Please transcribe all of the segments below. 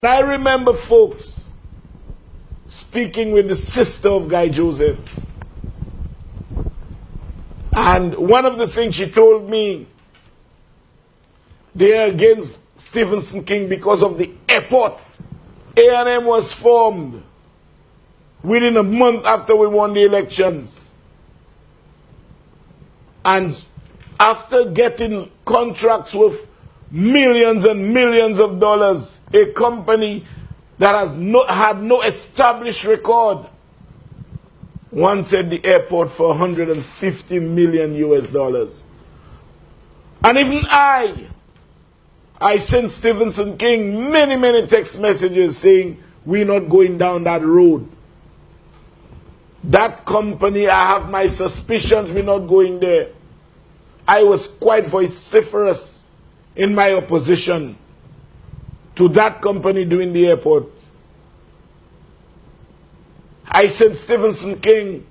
I remember folks speaking with the sister of Guy Joseph. And one of the things she told me, they are against Stephenson King because of the airport. A&M was formed within a month after we won the elections. And after getting contracts worth millions and millions of dollars, a company that had no established record wanted the airport for 150 million US dollars. And even I sent Stephenson King many text messages saying, we're not going down that road. That company, I have my suspicions, we're not going there. I was quite vociferous in my opposition to that company doing the airport. I sent Stephenson King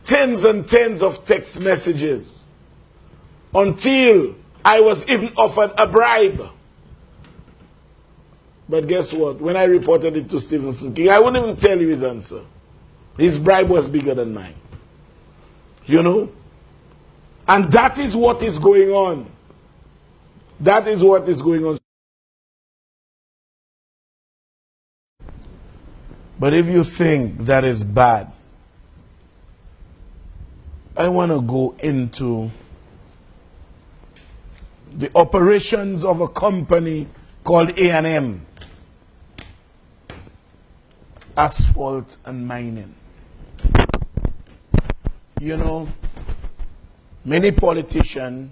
tens and tens of text messages until I was even offered a bribe. But guess what? When I reported it to Stephenson King, I wouldn't even tell you his answer. His bribe was bigger than mine. You know? And that is what is going on. That is what is going on. But if you think that is bad, I want to go into the operations of a company called A&M, Asphalt and Mining. You know, many politicians,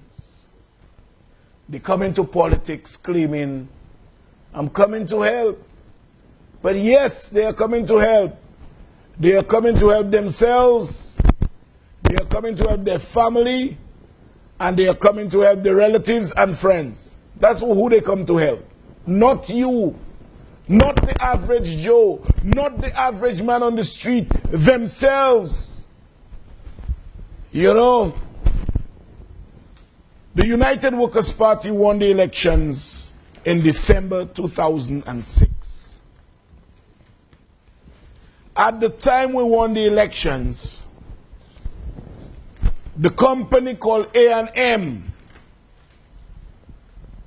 they come into politics claiming, I'm coming to help. But yes, they are coming to help. They are coming to help themselves. They are coming to help their family. And they are coming to help their relatives and friends. That's who they come to help. Not you. Not the average Joe. Not the average man on the street. Themselves. You know, the United Workers' Party won the elections in December 2006. At the time we won the elections, the company called A&M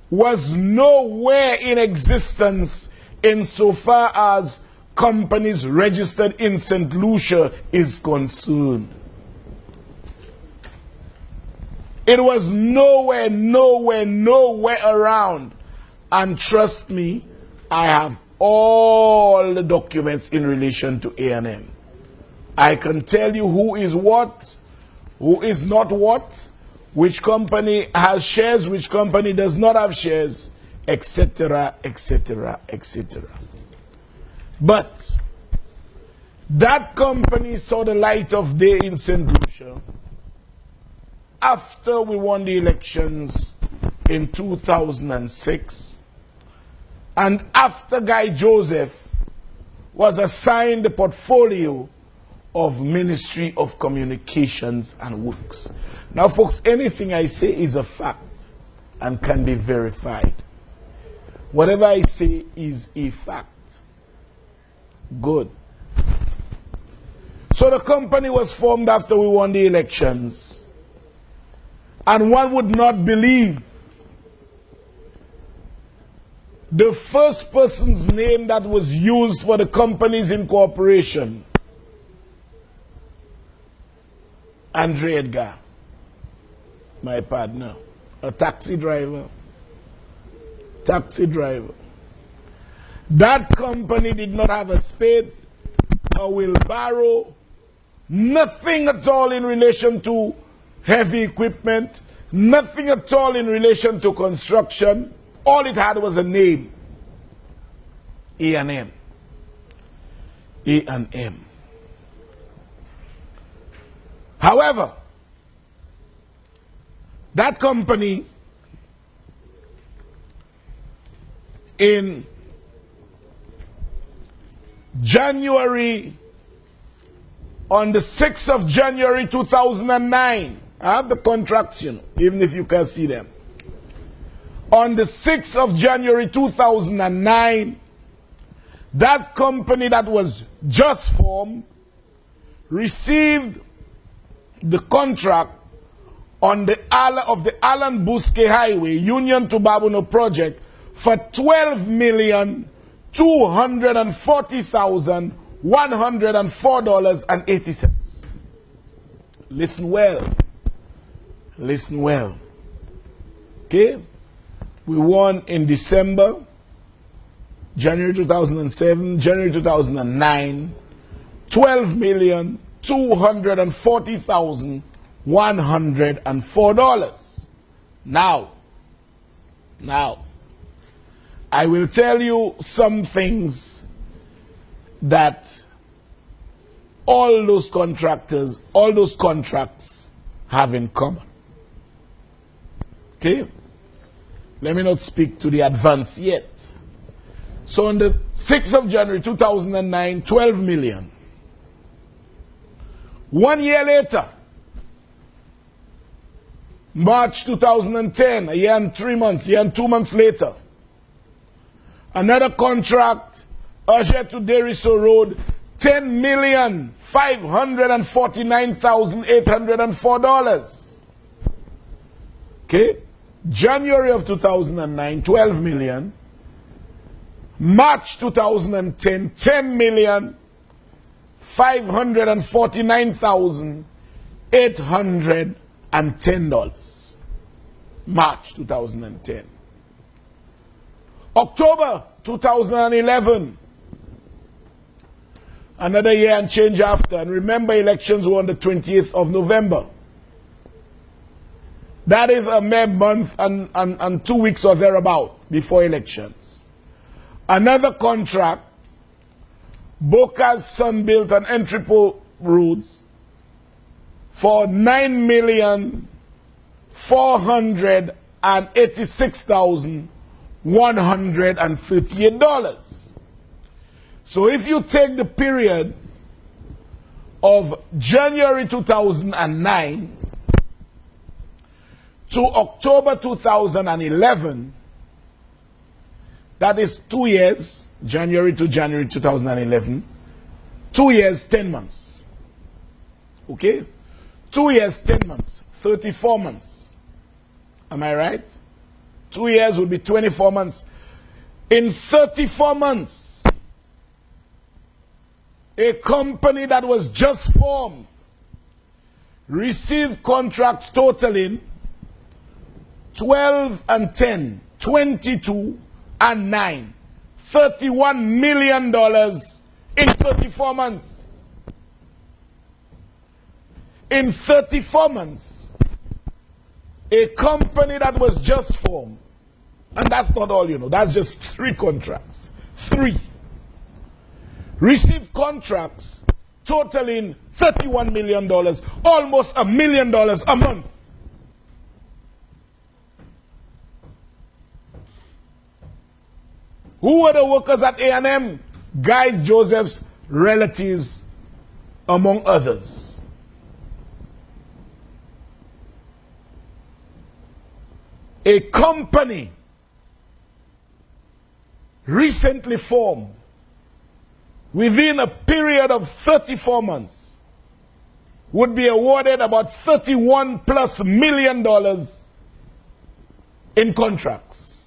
was nowhere in existence insofar as companies registered in St Lucia is concerned. It was nowhere around. And trust me, I have all the documents in relation to A&M. I can tell you who is what, who is not what, which company has shares, which company does not have shares, etc., etc., etc. But that company saw the light of day in St Lucia after we won the elections in 2006. And after Guy Joseph was assigned the portfolio of Ministry of Communications and Works. Now, folks, anything I say is a fact and can be verified. Whatever I say is a fact. Good. So the company was formed after we won the elections. And one would not believe the first person's name that was used for the company's incorporation, Andre Edgar, my partner, a taxi driver. That company did not have a spade, a wheelbarrow, nothing at all in relation to heavy equipment, nothing at all in relation to construction. All it had was a name, A&M. A&M. However, that company in January, on the 6th of January 2009, I have the contracts, you know, even if you can't see them. On the 6th of January 2009, that company that was just formed received the contract on the Alan Busque Highway, Union to Babuno project, for $12,240,104.80. Listen well. Listen well. Okay? We won in December, January 2007, January 2009, $12,240,104. Now, I will tell you some things that all those contractors, all those contracts have in common. Okay? Let me not speak to the advance yet. So on the 6th of January 2009, 12 million. 1 year later, March 2010, a year and 3 months, a year and 2 months later, another contract, Usher to Deriso Road, $10,549,804. Okay? January of 2009, 12 million. March 2010, $10,549,810. March 2010. October 2011. Another year and change after. And remember, elections were on the 28th of November. That is a mere month and 2 weeks or thereabout before elections. Another contract, Boca's Sunbuilt and Entrepot Roads, for $9,486,138. So if you take the period of January 2009 to October 2011, that is 2 years, January to January 2011, 2 years, 10 months. Okay? 2 years, 10 months, 34 months. Am I right? 2 years would be 24 months. In 34 months, a company that was just formed received contracts totaling 12 and 10, 22 and 9, $31 million in 34 months. In 34 months, a company that was just formed, and that's not all, you know, that's just 3 contracts. 3. Received contracts totaling $31 million, almost $1 million a month. Who were the workers at A&M? Guy Joseph's relatives, among others. A company recently formed within a period of 34 months would be awarded about $31+ million in contracts,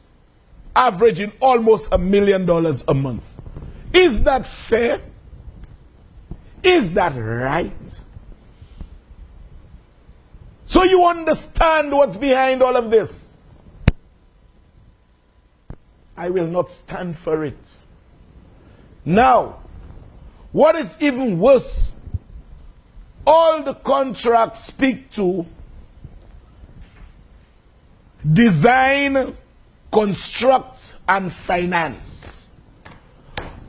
averaging almost $1 million a month. Is that fair? Is that right? So you understand what's behind all of this? I will not stand for it. Now, what is even worse, all the contracts speak to design, construct, and finance.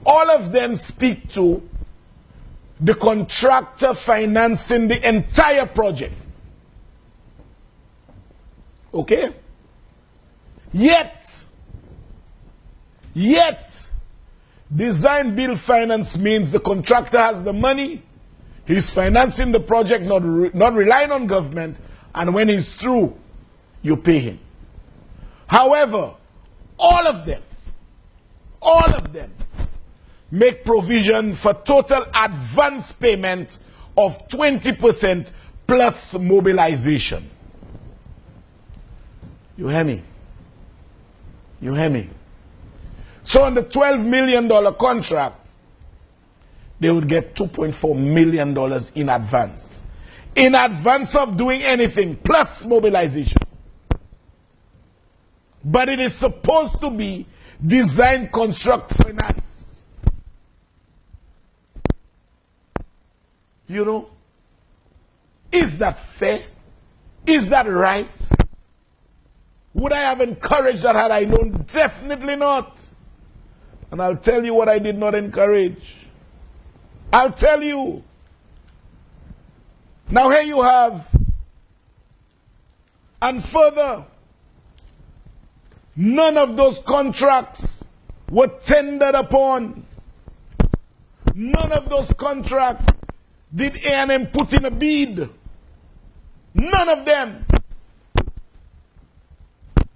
All of them speak to the contractor financing the entire project. Okay? Yet, design, build, finance means the contractor has the money, he's financing the project, not relying on government, and when he's through, you pay him. However, all of them make provision for total advance payment of 20% plus mobilization. You hear me? You hear me? So on the $12 million contract, they would get $2.4 million in advance. In advance of doing anything, plus mobilization. But it is supposed to be design, construct, finance. You know? Is that fair? Is that right? Would I have encouraged that had I known? Definitely not. And I'll tell you what I did not encourage. I'll tell you. Now here you have. And further, none of those contracts were tendered upon. None of those contracts did A&M put in a bid. None of them.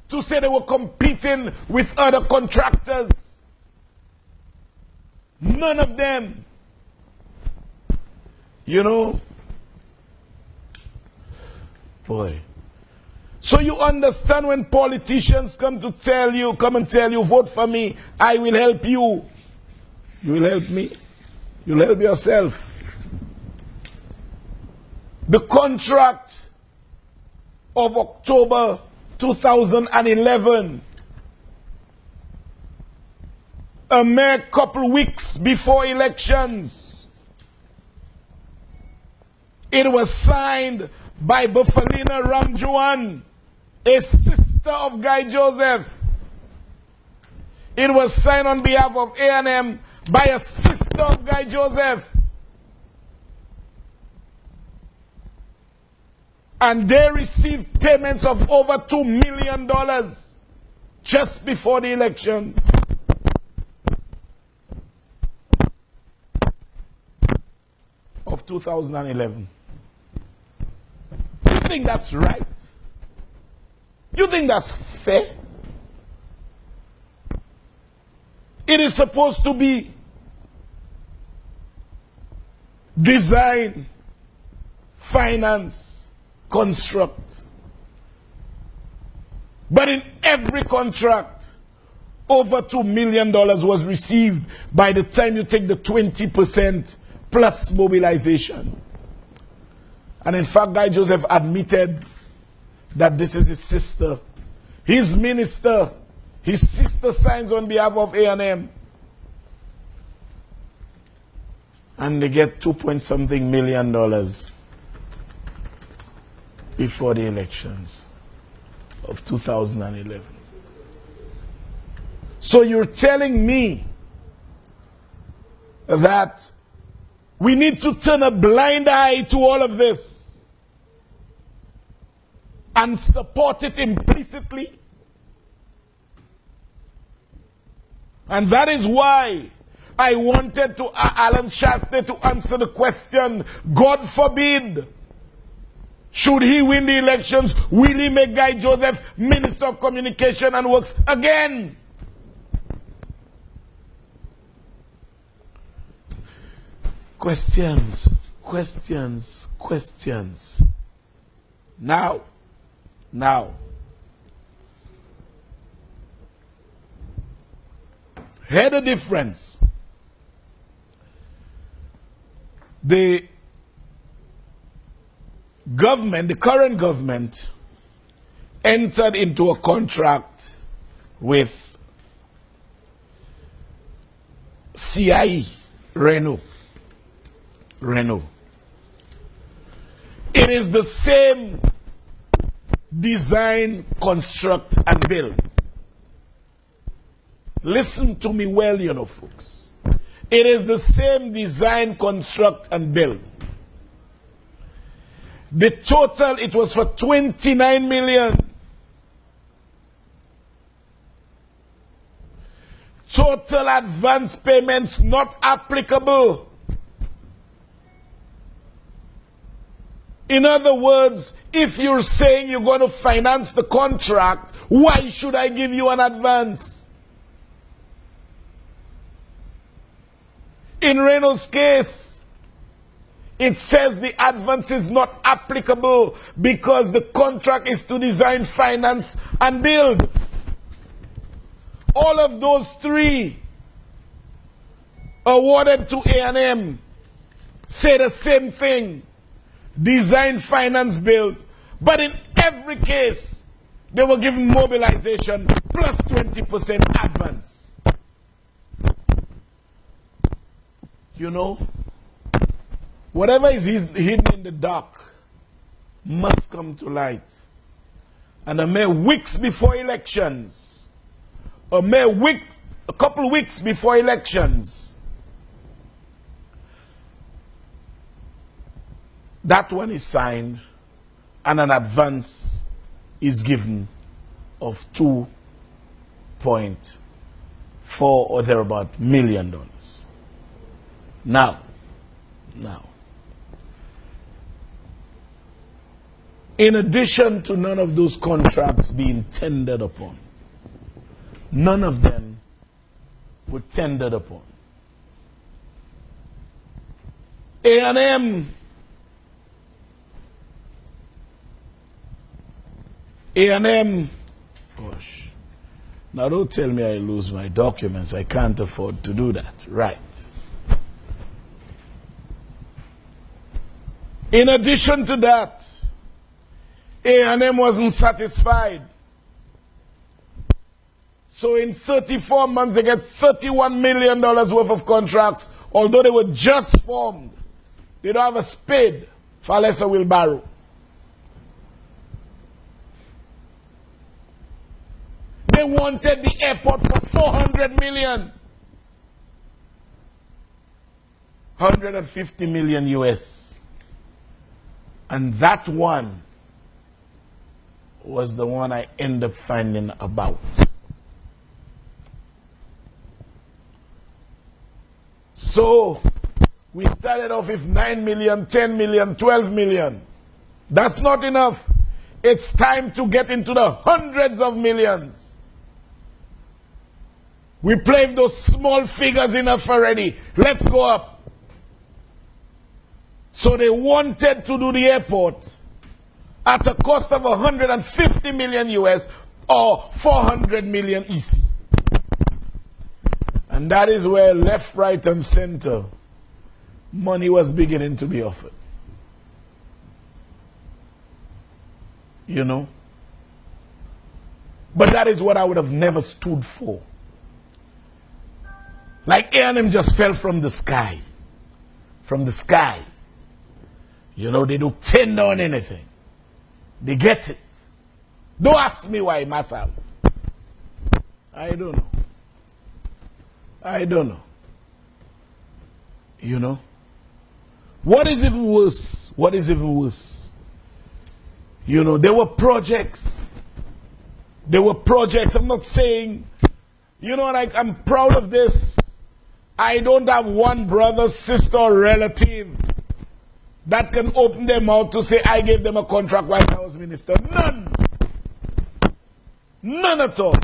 To say they were competing with other contractors. None of them. You know? Boy. So you understand when politicians come and tell you, vote for me, I will help you. You will help me. You'll help yourself. The contract of October 2011, a mere couple weeks before elections, it was signed by Bufalina Ramjuan, a sister of Guy Joseph. It was signed on behalf of A&M by a sister of Guy Joseph. And they received payments of over $2 million just before the elections. Of 2011. You think that's right? You think that's fair? It is supposed to be design, finance, construct. But in every contract, over $2 million was received by the time you take the 20% plus mobilization. And in fact, Guy Joseph admitted that this is his sister. His minister, his sister signs on behalf of A&M. And they get $2-point-something million before the elections of 2011. So you're telling me that we need to turn a blind eye to all of this and support it implicitly? And that is why I wanted to Alan Shastey to answer the question, God forbid, should he win the elections, will he make Guy Joseph Minister of Communication and Works again? Questions, questions, questions. Now, hear the difference. The government, the current government, entered into a contract with CIE, Renault. It is the same design, construct, and build. Listen to me well, you know, folks. It is the same design, construct, and build. The total, it was for $29 million. Total advance payments not applicable. In other words, if you're saying you're going to finance the contract, why should I give you an advance? In Reynolds' case, it says the advance is not applicable because the contract is to design, finance, and build. All of those three awarded to A&M say the same thing: design, finance, build. But in every case, they were given mobilization plus 20% advance. You know, whatever is hidden in the dark must come to light. And a mere weeks before elections, a couple weeks before elections, that one is signed and an advance is given of $2.4 or thereabout million. Now, in addition to none of those contracts being tendered upon, none of them were tendered upon. A&M gosh, now don't tell me I lose my documents. I can't afford to do that. Right. In addition to that, A&M wasn't satisfied. So in 34 months, they get $31 million worth of contracts, although they were just formed. They don't have a spade for less a wheelbarrow. They wanted the airport for $400 million. 150 million US. And that one was the one I ended up finding about. So we started off with 9 million, 10 million, 12 million. That's not enough. It's time to get into the hundreds of millions. We played those small figures enough already. Let's go up. So they wanted to do the airport at a cost of 150 million US or 400 million EC. And that is where left, right, and center money was beginning to be offered. You know? But that is what I would have never stood for. Like A&M just fell from the sky. From the sky. You know, they don't tender on anything. They get it. Don't ask me why myself. I don't know. I don't know. You know? What is even worse? What is even worse? You know, there were projects. There were projects. I'm not saying, you know, like, I'm proud of this. I don't have one brother, sister, or relative that can open their mouth to say, I gave them a contract while I was minister. None. None at all.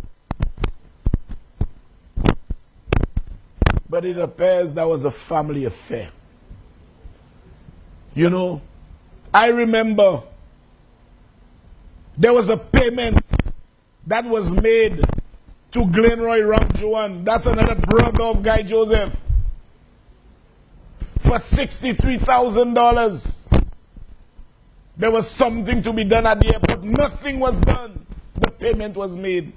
But it appears that was a family affair. You know, I remember there was a payment that was made to Glenroy Ramjoan. That's another brother of Guy Joseph. For $63,000. There was something to be done at the airport. Nothing was done. The payment was made.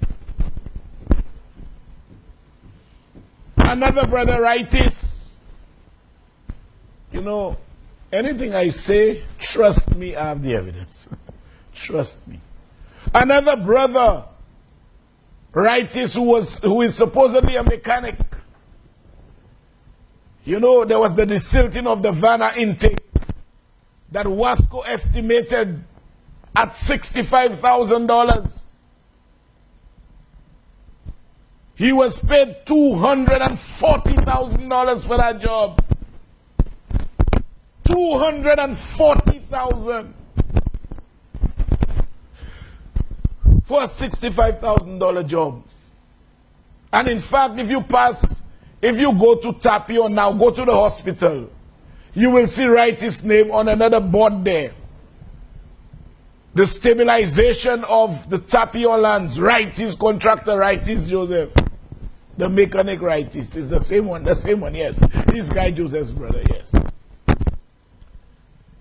Another brother, Rightis. You know, anything I say, trust me, I have the evidence. Trust me. Another brother, Rightis, who is supposedly a mechanic. You know, there was the desilting of the Vanna intake that Wasco estimated at $65,000. He was paid $240,000 for that job. $240,000. for a $65,000 job. And in fact, if you go to Tapio now, go to the hospital, you will see write his name on another board there. The stabilization of the Tapio lands, write his contractor, write his Joseph. The mechanic rights is the same one, yes. This guy Joseph's brother, yes.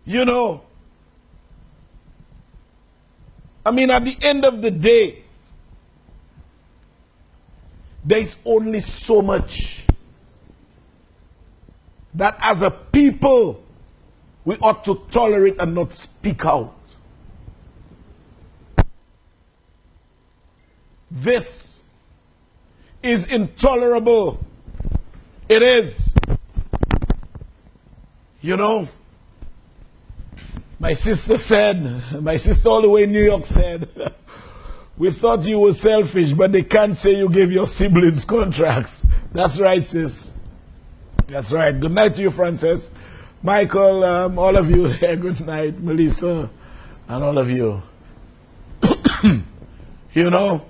You know, I mean, at the end of the day, there's only so much that as a people we ought to tolerate and not speak out. This is intolerable. It is. You know, my sister all the way in New York said, we thought you were selfish, but they can't say you gave your siblings contracts. That's right, sis. That's right. Good night to you, Frances. Michael, all of you here, good night. Melissa, and all of you. You know,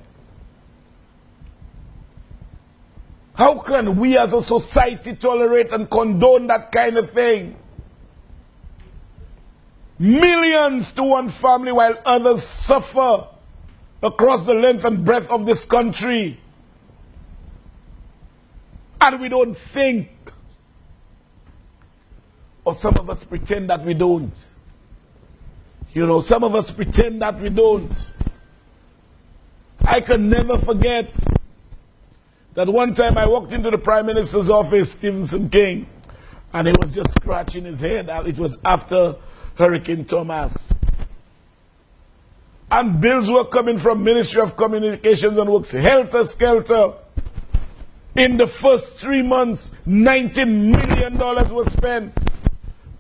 how can we as a society tolerate and condone that kind of thing? Millions to one family while others suffer across the length and breadth of this country. And we don't think. Or some of us pretend that we don't. You know, some of us pretend that we don't. I can never forget that one time I walked into the Prime Minister's office, Stephenson King, and he was just scratching his head. It was after Hurricane Thomas. And bills were coming from Ministry of Communications and Works, helter-skelter. In the first 3 months, $19 million was spent.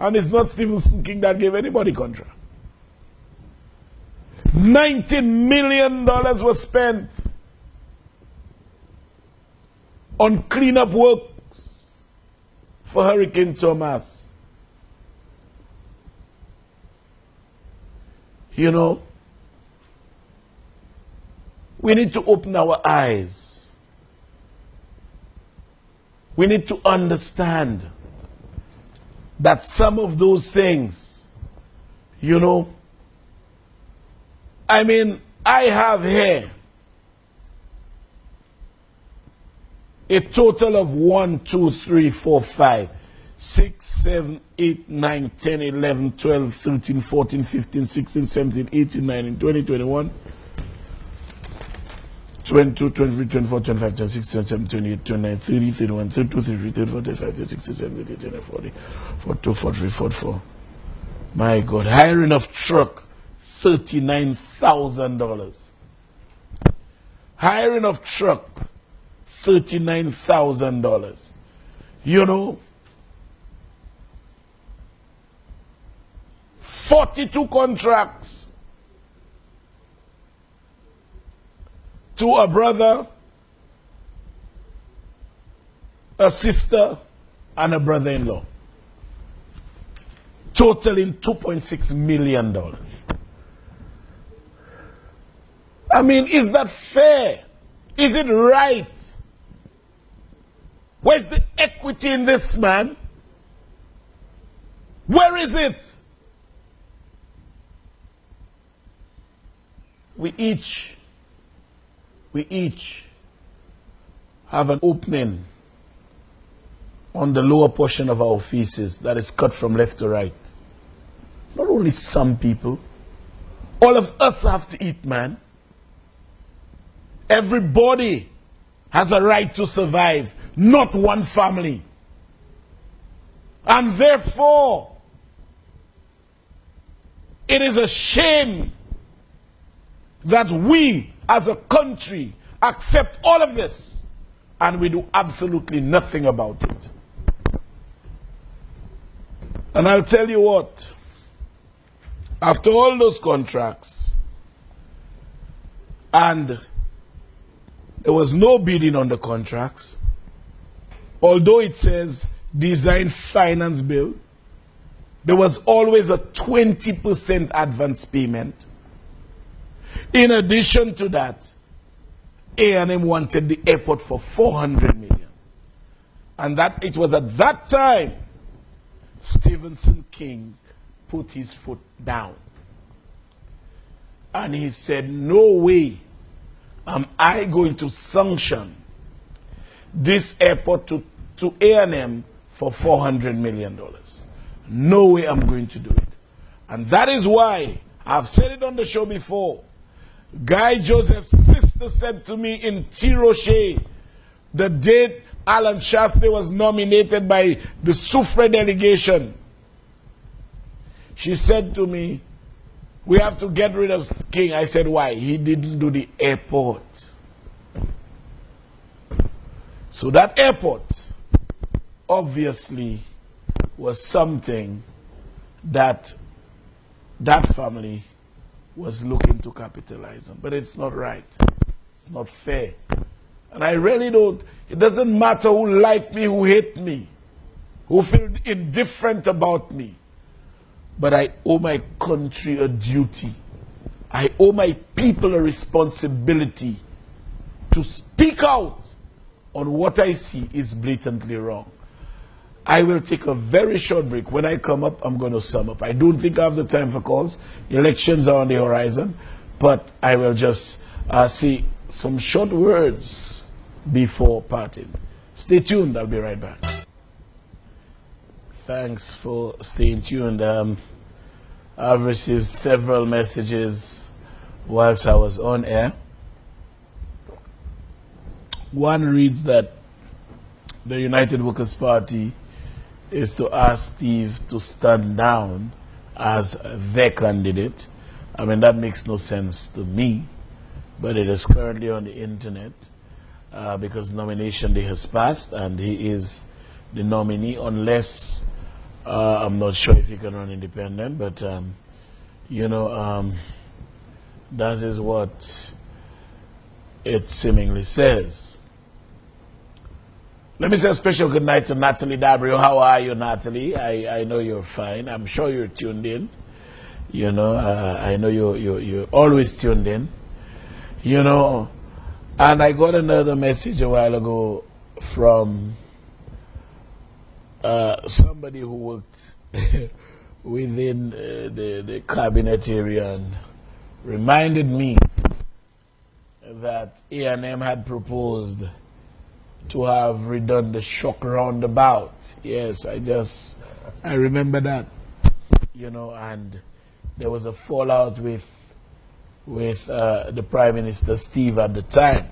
And it's not Stephenson King that gave anybody contract. $19 million was spent on cleanup works for Hurricane Thomas. You know, we need to open our eyes. We need to understand that some of those things, you know, I mean, I have here a total of 1, 2, 3, 4, 5, 6, 7, 8, 9, 10, 11, 12, 13, 14, 15, 16, 17, 18, 19, 20, 21, 22, 23, 24, 25, 26, 27, 28, 29, 30, 31, 32, 33, 34, 35, 36, 37, 38, 39, 40, 42, 43, 44. My God, hiring of truck, $39,000. Hiring of truck, $39,000. You know, 42 contracts to a brother, a sister, and a brother-in-law, totaling $2.6 million. I mean, is that fair? Is it right? Where's the equity in this, man? Where is it? We each have an opening on the lower portion of our faces that is cut from left to right. Not only some people, all of us have to eat, man. Everybody has a right to survive, not one family. And therefore, it is a shame that we as a country accept all of this and we do absolutely nothing about it. And I'll tell you what, after all those contracts, and there was no bidding on the contracts, although it says design finance bill, there was always a 20% advance payment. In addition to that, A&M wanted the airport for $400 million. And that it was at that time Stephenson King put his foot down. And he said, no way am I going to sanction this airport to A&M for $400 million. No way I'm going to do it. And that is why, I've said it on the show before, Guy Joseph's sister said to me in Tiroche, the date Alan Shastey was nominated by the Soufre delegation, she said to me, we have to get rid of King. I said, why? He didn't do the airport. So that airport obviously was something that that family was looking to capitalize on. But it's not right. It's not fair. And I really don't, it doesn't matter who like me, who hate me, who feel indifferent about me. But I owe my country a duty. I owe my people a responsibility to speak out on what I see is blatantly wrong. I will take a very short break. When I come up, I'm going to sum up. I don't think I have the time for calls. Elections are on the horizon. But I will just say some short words before parting. Stay tuned. I'll be right back. Thanks for staying tuned. I've received several messages whilst I was on air. One reads that the United Workers' Party is to ask Steve to stand down as their candidate. I mean, that makes no sense to me, but it is currently on the internet because nomination day has passed and he is the nominee, unless I'm not sure if he can run independent, but that is what it seemingly says. Let me say a special good night to Natalie Dabrio. How are you, Natalie? I know you're fine. I'm sure you're tuned in. I know you're always tuned in. And I got another message a while ago from somebody who worked within the cabinet area and reminded me that A&M had proposed to have redone the shock roundabout. Yes, I remember that. And there was a fallout with the Prime Minister Steve at the time.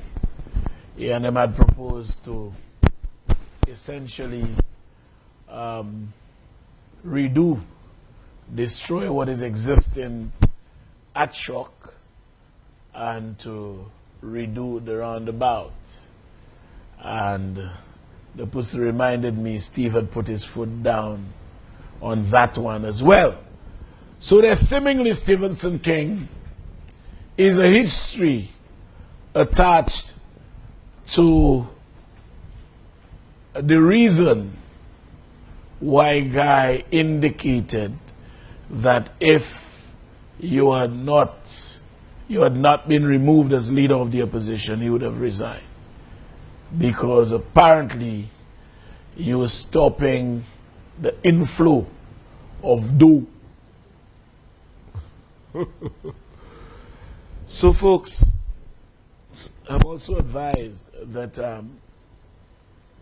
A&M had proposed to essentially destroy what is existing at Shock and to redo the roundabout. And the person reminded me Steve had put his foot down on that one as well. So there's seemingly Stephenson King is a history attached to the reason why Guy indicated that if you had not been removed as leader of the opposition, he would have resigned. Because apparently you were stopping the inflow of dough. So folks, I'm also advised that a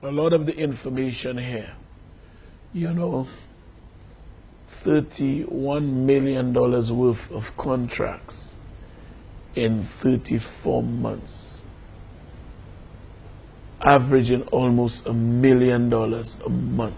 lot of the information here, $31 million worth of contracts in 34 months, averaging almost $1 million a month.